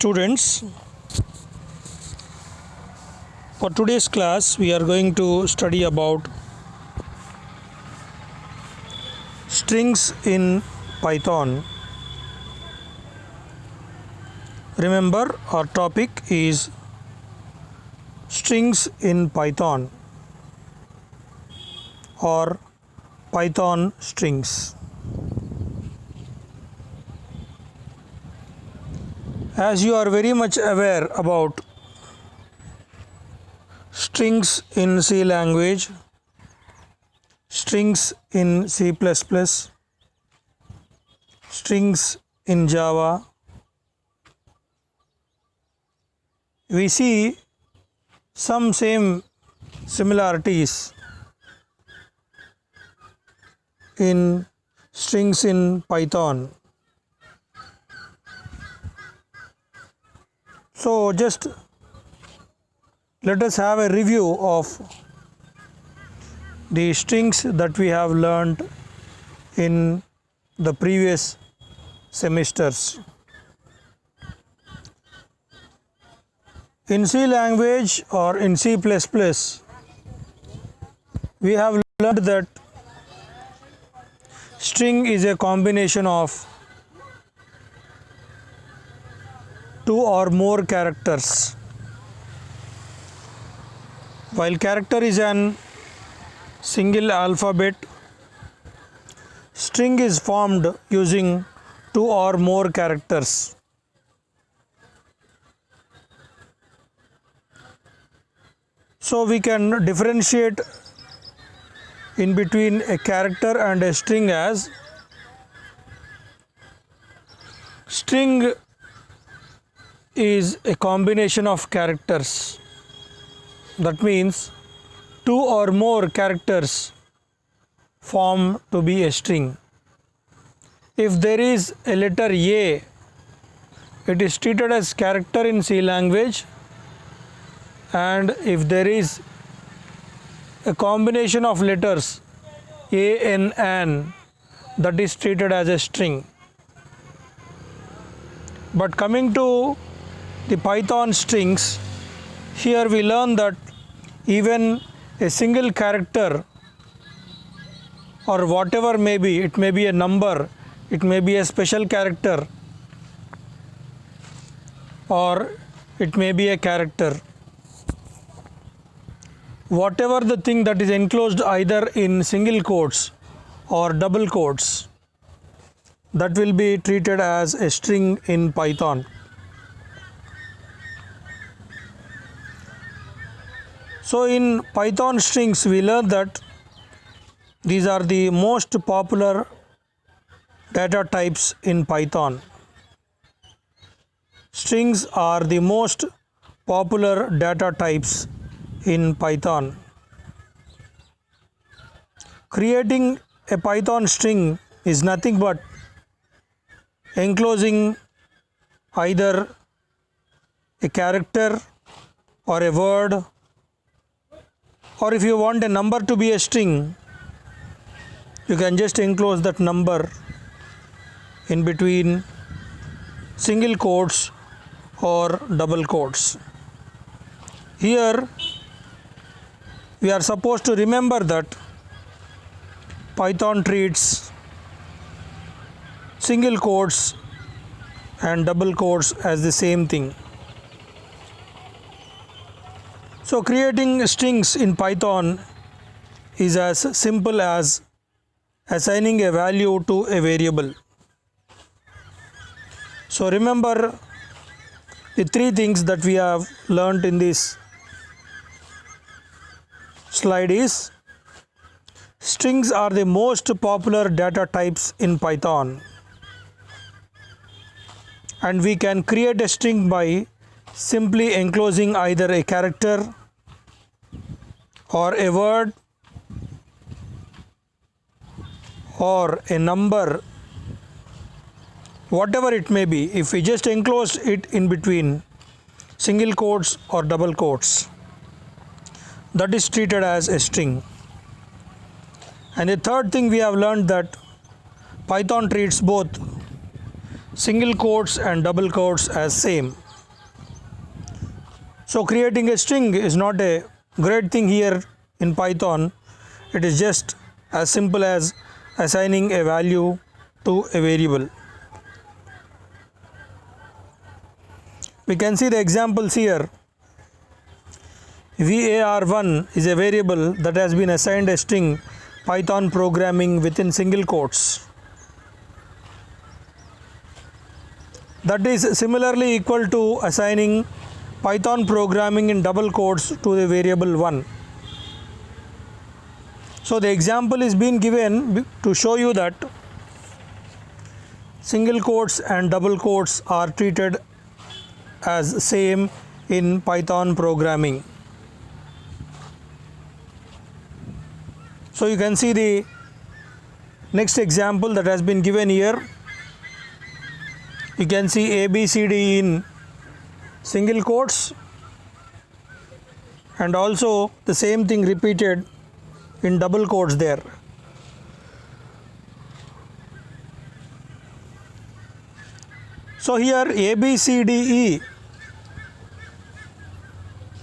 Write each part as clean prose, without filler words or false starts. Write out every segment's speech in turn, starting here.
Students, for today's class we are going to study about strings in Python. Remember, our topic is strings in Python or Python strings. As you are very much aware about strings in C language, strings in C++, strings in Java, we see some same similarities in strings in Python. So just let us have a review of the strings that we have learned in the previous semesters. In C language or in C++, we have learned that string is a combination of two or more characters. While character is an single alphabet, string is formed using two or more characters. So we can differentiate in between a character and a string as string is a combination of characters. That means two or more characters form to be a string. If there is a letter A, it is treated as character in C language, and if there is a combination of letters A, N, N, that is treated as a string. But coming to the Python strings, here we learn that even a single character or whatever may be, it may be a number, it may be a special character, or it may be a character. Whatever the thing that is enclosed either in single quotes or double quotes, that will be treated as a string in Python. So in Python strings we learn that these are the most popular data types in Python. Strings are the most popular data types in Python. Creating a Python string is nothing but enclosing either a character or a word, or if you want a number to be a string, you can just enclose that number in between single quotes or double quotes. Here we are supposed to remember that Python treats single quotes and double quotes as the same thing. So creating strings in Python is as simple as assigning a value to a variable. So remember the three things that we have learned in this slide is: strings are the most popular data types in Python, and we can create a string by simply enclosing either a character or a word or a number, whatever it may be. If we just enclose it in between single quotes or double quotes, that is treated as a string. And the third thing we have learned that Python treats both single quotes and double quotes as same. So creating a string is not a great thing here in Python. It is just as simple as assigning a value to a variable. We can see the examples here. var1 is a variable that has been assigned a string Python programming within single quotes. That is similarly equal to assigning Python programming in double quotes to the variable 1. So the example is being given to show you that single quotes and double quotes are treated as same in Python programming. So you can see the next example that has been given here. You can see ABCD in single quotes and also the same thing repeated in double quotes there. So here ABCDE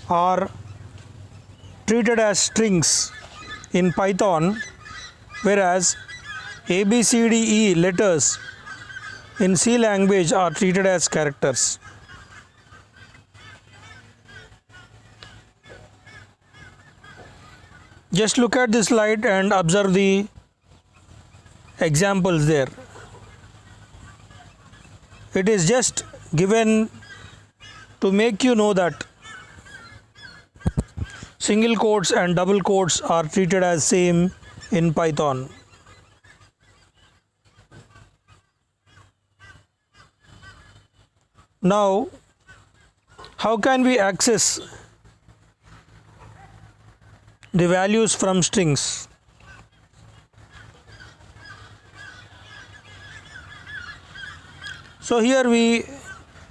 are treated as strings in Python, whereas ABCDE letters in C language are treated as characters. Just look at this slide and observe the examples there. It is just given to make you know that single quotes and double quotes are treated as same in Python. Now, how can we access the values from strings? So here we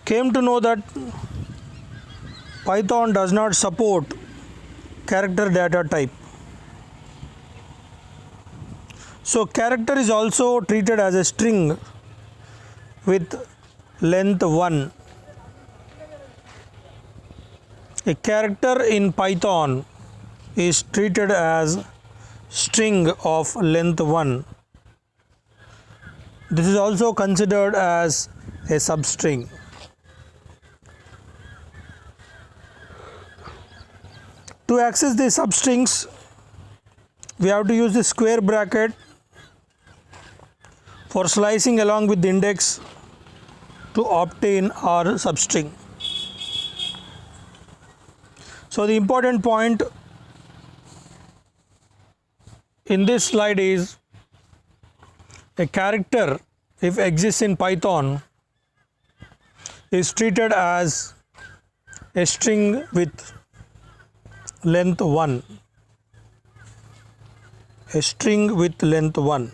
came to know that Python does not support character data type. So character is also treated as a string with length 1. A character in Python is treated as string of length 1. This is also considered as a substring. To access the substrings, we have to use the square bracket for slicing along with the index to obtain our substring. So the important point in this slide is a character, if exists in Python, is treated as a string with length 1. A string with length 1.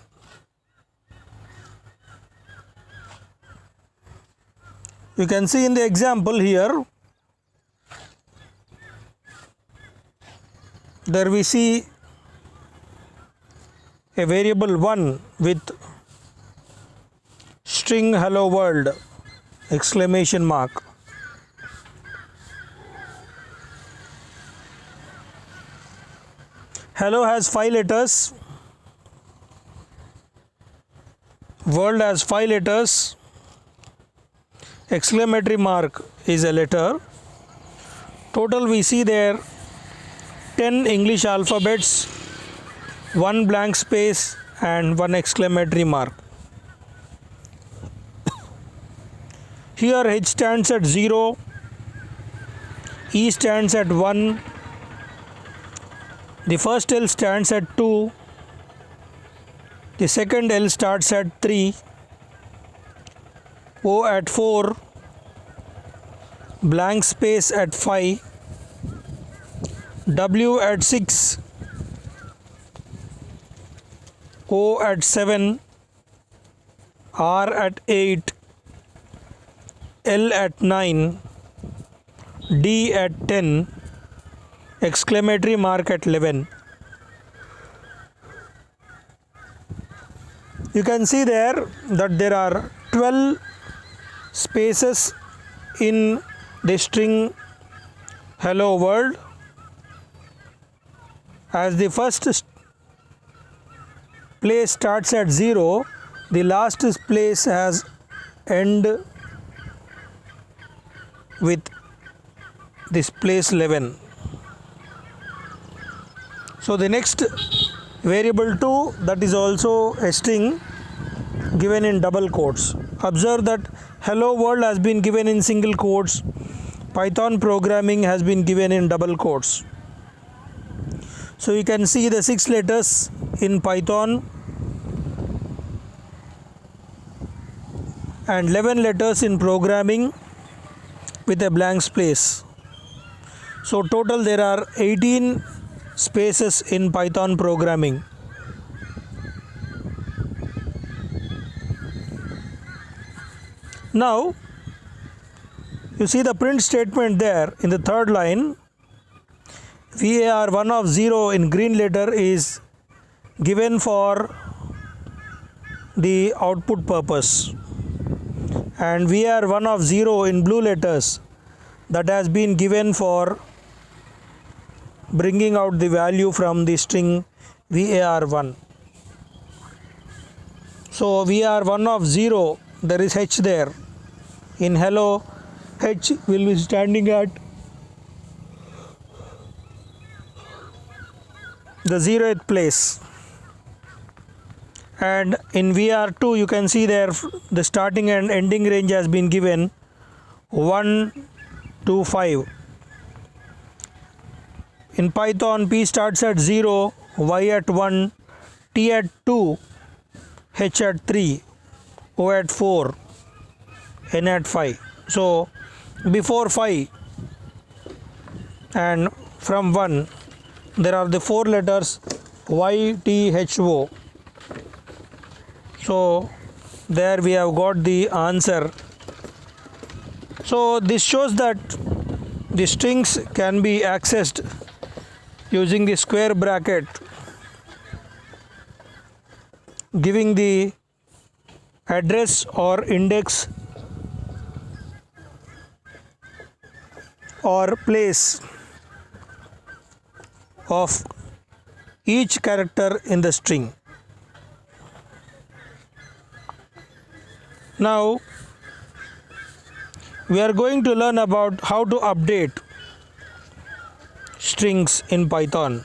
You can see in the example here, there we see a variable 1 with string hello world exclamation mark. Hello has 5 letters, world has 5 letters, exclamatory mark is a letter. Total we see there 10 English alphabets, 1 blank space and 1 exclamatory mark. Here H stands at 0, E stands at 1, the first L stands at 2, the second L starts at 3, O at 4, blank space at 5, W at 6, O at 7, R at 8, L at 9, D at 10, exclamatory mark at 11. You can see there that there are 12 spaces in the string hello world. As the first place starts at 0, the last place has end with this place 11. So the next variable 2, that is also a string given in double quotes. Observe that hello world has been given in single quotes, Python programming has been given in double quotes. So you can see the 6 letters in Python and 11 letters in programming with a blank space. So total there are 18 spaces in Python programming. Now you see the print statement there in the third line. var1 of 0 in green letter is given for the output purpose, and var1 of 0 in blue letters, that has been given for bringing out the value from the string var1. So var1 of 0, there is h there. In hello, h will be standing at the 0th place, and in var2 you can see there the starting and ending range has been given 1 to 5. In Python, p starts at 0, y at 1, t at 2, h at 3, o at 4, n at 5. So before 5 and from 1 there are the 4 letters y, t, h, o. So there we have got the answer. So this shows that the strings can be accessed using the square bracket, giving the address or index or place of each character in the string. Now we are going to learn about how to update strings in Python.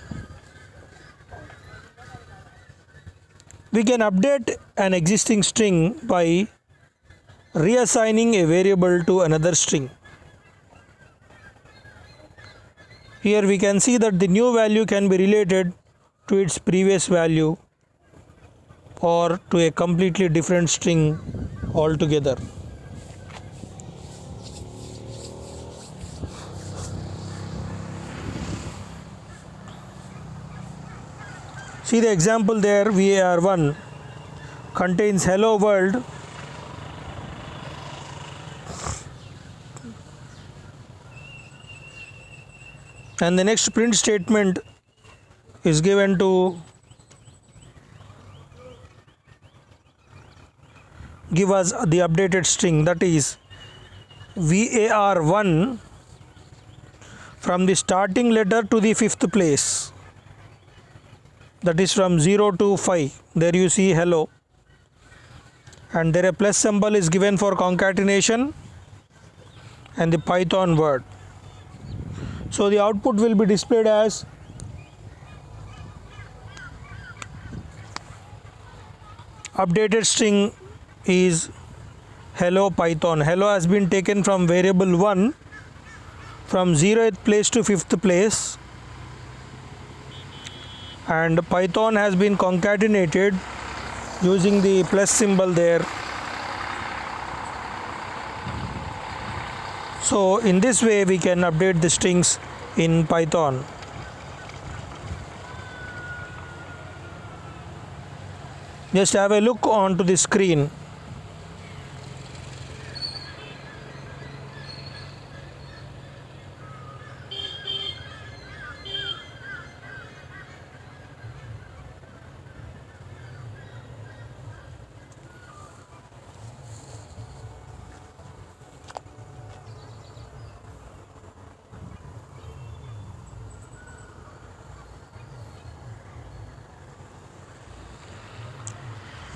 We can update an existing string by reassigning a variable to another string. Here we can see that the new value can be related to its previous value or to a completely different string altogether. See the example there, var1 contains hello world and the next print statement is given to give us the updated string, that is var1 from the starting letter to the 5th place, that is from 0 to 5. There you see hello, and there a plus symbol is given for concatenation and the Python word. So the output will be displayed as updated string is hello Python. Hello has been taken from variable 1 from 0th place to 5th place, and Python has been concatenated using the plus symbol there. So in this way we can update the strings in Python. Just have a look onto the screen.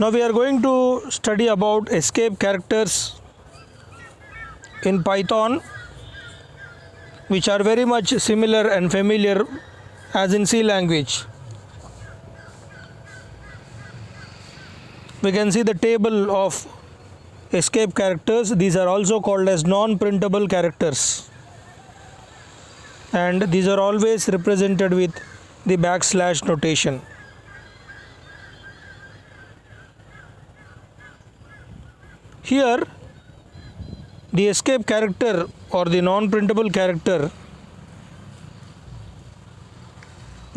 Now we are going to study about escape characters in Python, which are very much similar and familiar as in C language. We can see the table of escape characters. These are also called as non-printable characters, and these are always represented with the backslash notation. Here the escape character or the non-printable character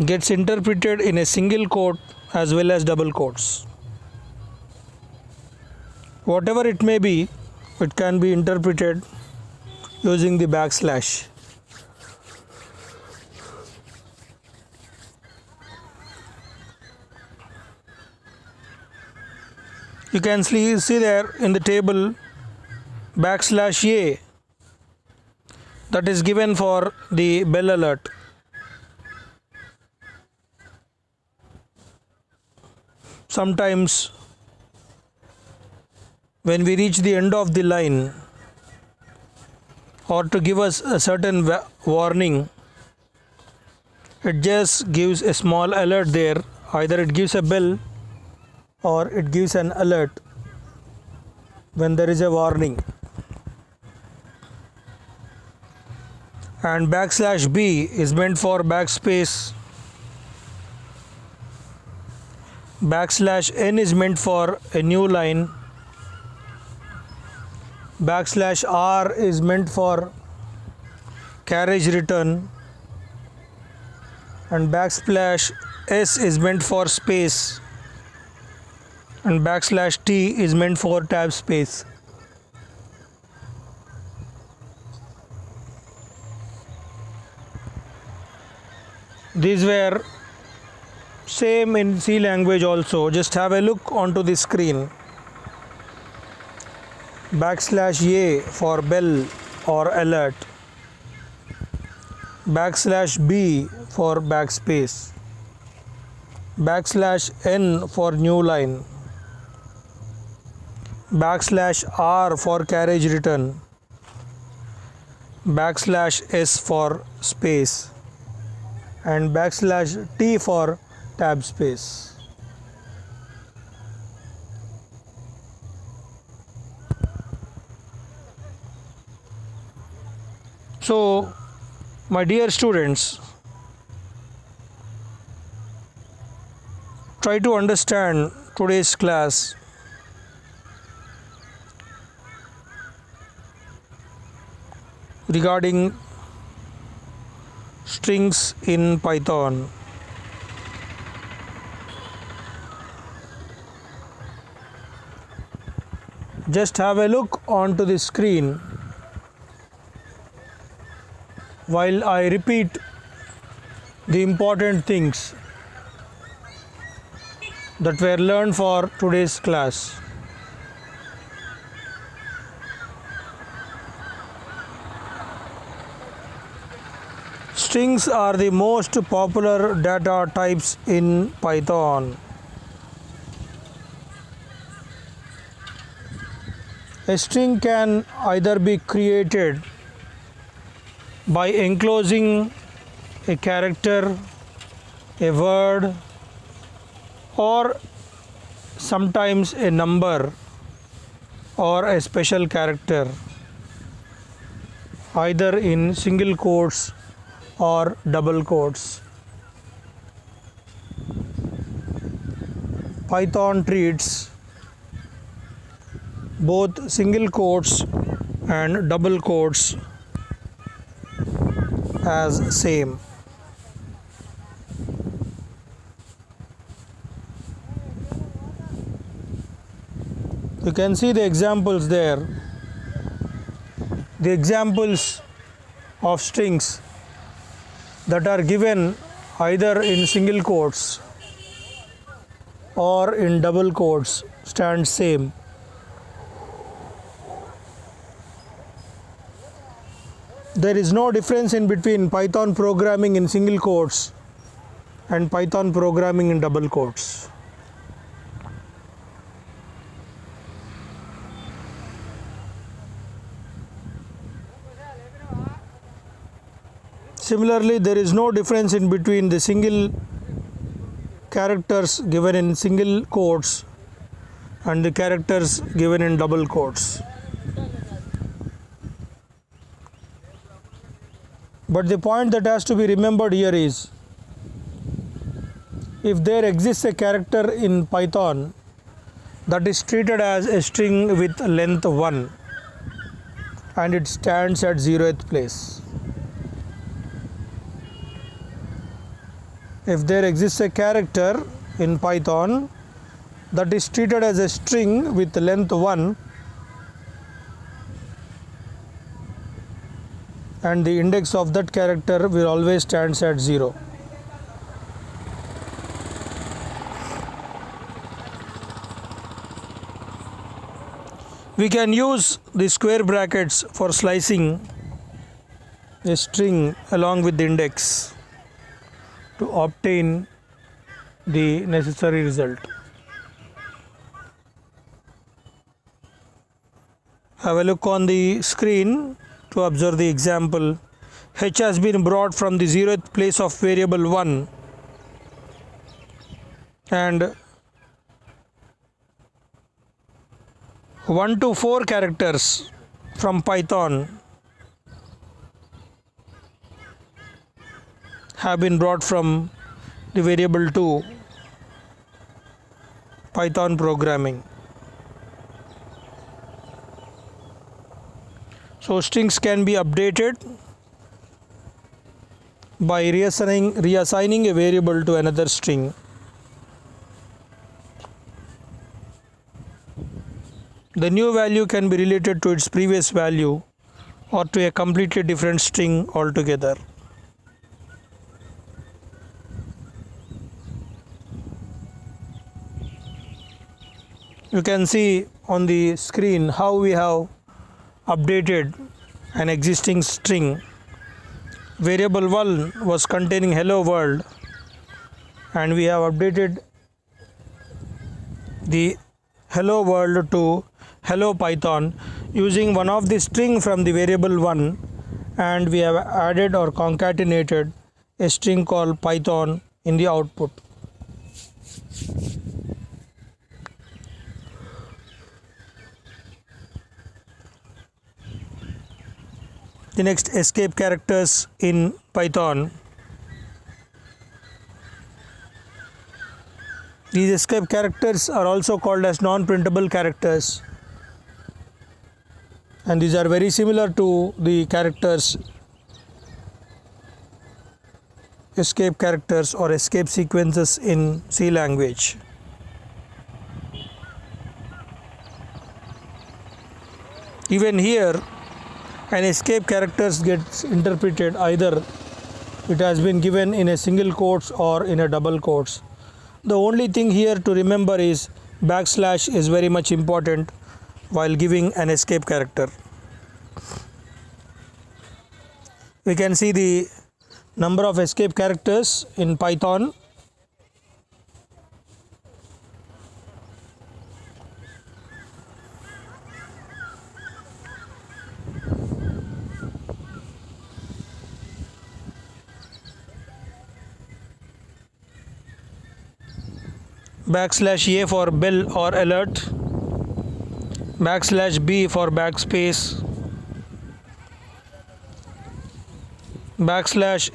gets interpreted in a single quote as well as double quotes. Whatever it may be, it can be interpreted using the backslash. You can see there in the table backslash A, that is given for the bell alert. Sometimes when we reach the end of the line, or to give us a certain warning, it just gives a small alert there. Either it gives a bell or it gives an alert when there is a warning. And backslash B is meant for backspace. Backslash N is meant for a new line. Backslash R is meant for carriage return, and backslash S is meant for space, and backslash T is meant for tab space. These were same in C language also. Just have a look onto the screen. Backslash A for bell or alert. Backslash B for backspace. Backslash N for new line. Backslash R for carriage return. Backslash S for space. And backslash T for tab space. So, my dear students, try to understand today's class. Regarding strings in Python. Just have a look onto the screen while I repeat the important things that were learned for today's class. Strings are the most popular data types in Python. A string can either be created by enclosing a character, a word, or sometimes a number or a special character, either in single quotes or double quotes. Python treats both single quotes and double quotes as same. You can see the examples there. The examples of strings that are given either in single quotes or in double quotes stand same. There is no difference in between Python programming in single quotes and Python programming in double quotes. Similarly, there is no difference in between the single characters given in single quotes and the characters given in double quotes. But the point that has to be remembered here is, if there exists a character in Python that is treated as a string with length 1 and it stands at 0th place. If there exists a character in Python that is treated as a string with length 1 and the index of that character will always stands at 0. We can use the square brackets for slicing a string along with the index to obtain the necessary result. Have a look on the screen to observe the example. H has been brought from the 0th place of variable 1 and 1 to 4 characters from Python have been brought from the variable 2 Python programming. So strings can be updated by reassigning a variable to another string. The new value can be related to its previous value or to a completely different string altogether. You can see on the screen how we have updated an existing string. Variable 1 was containing hello world and we have updated the hello world to hello Python using one of the string from the variable 1, and we have added or concatenated a string called Python in the output. The next, escape characters in Python. These escape characters are also called as non-printable characters, and these are very similar to the characters escape characters or escape sequences in C language. Even here, an escape characters gets interpreted either it has been given in a single quotes or in a double quotes. The only thing here to remember is backslash is very much important while giving an escape character. We can see the number of escape characters in Python. \A for bell or alert, \B for backspace,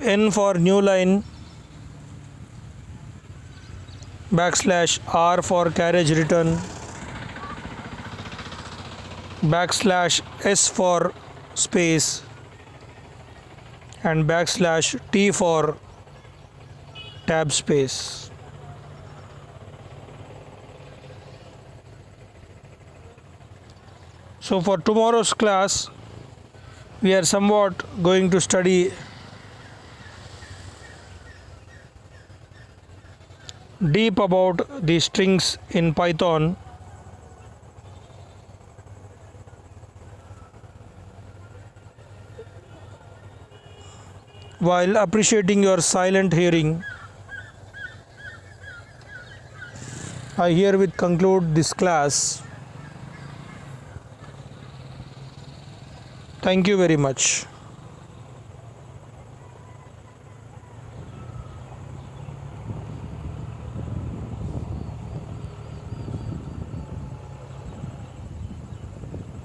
\N for new line, \R for carriage return, \S for space, and \T for tab space. So for tomorrow's class, we are somewhat going to study deep about the strings in Python. While appreciating your silent hearing, I herewith conclude this class. Thank you very much.